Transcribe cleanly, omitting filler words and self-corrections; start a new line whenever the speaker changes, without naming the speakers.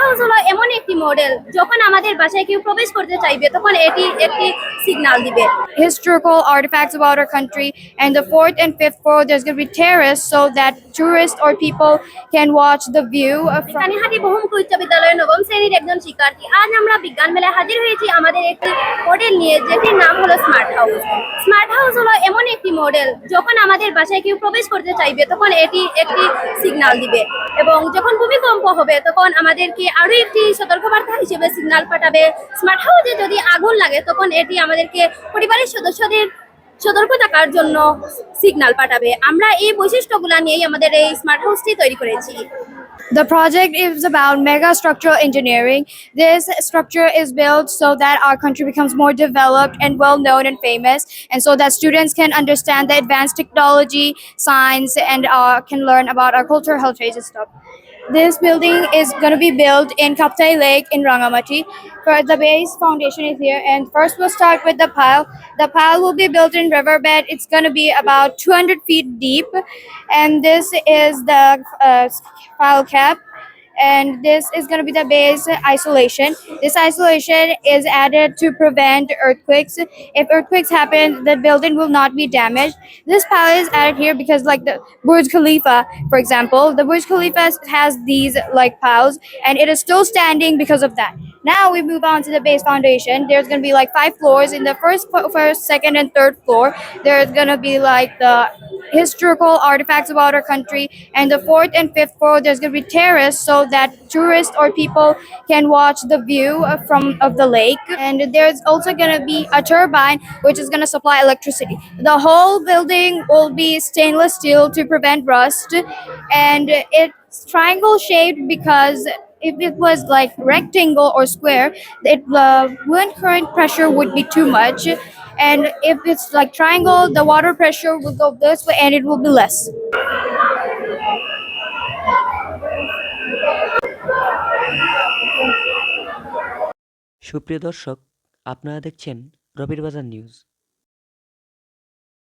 House হলো এমন একটি মডেল, যখন আমাদের বাসায় কেউ প্রবেশ করতে চাইবে তখন এটি একটি সিগন্যাল দিবে।
Historical artifacts about our country, and the fourth and fifth floor there's going to be terrace so that tourists or people can watch the view from.
Kanihati বহুমুখী উচ্চ বিদ্যালয়ের নবম শ্রেণীর একজন শিক্ষার্থী। আজ আমরা বিজ্ঞান মেলায় হাজির হয়েছি আমাদের একটি মডেল নিয়ে, যেটির নাম হলো স্মার্ট হাউস। স্মার্ট হাউস হলো এমন একটি মডেল, যখন আমাদের বাসায় কেউ প্রবেশ করতে চাইবে তখন এটি একটি সিগন্যাল দিবে, এবং যখন ভূমিকম্প হবে তখন আমাদেরকে আরো একটি সতর্কবার্তা হিসেবে সিগন্যাল পাঠাবে। স্মার্ট হাউসে যদি আগুন লাগে তখন এটি আমাদেরকে পরিবারের সদস্যদের সতর্ক থাকার জন্য সিগন্যাল পাঠাবে। আমরা এই বৈশিষ্ট্যগুলো নিয়েই আমাদের এই স্মার্ট হাউসটি তৈরি করেছি।
The project is about mega structural engineering. This structure is built so that our country becomes more developed and well known and famous, and so that students can understand the advanced technology, science, and can learn about our culture, heritage, and stuff. This building is going to be built in Kaptai Lake in Rangamati. For the base foundation is here, and first we'll start with the pile. The pile will be built in riverbed. It's going to be about 200 feet deep, and this is the pile cap, and this is going to be the base isolation. This isolation is added to prevent earthquakes. If earthquakes happen, the building will not be damaged. This pile is added here because, like the Burj Khalifa, for example, the Burj Khalifa has these like piles, and it is still standing because of that. Now we move on to the base foundation. There's going to be like 5 floors. In the first, second, and third floor, there's going to be like the historical artifacts about our country, and the fourth and fifth floor there's going to be terrace so that tourists or people can watch the view of the lake. And there's also going to be a turbine which is going to supply electricity. The whole building will be stainless steel to prevent rust, and it's triangle shaped because if it was like rectangle or square, wind current pressure would be too much, and if it's like triangle, the water pressure will go this way and it will be less.
সুপ্রিয় দর্শক, আপনারা দেখছেন রবির বাজার news.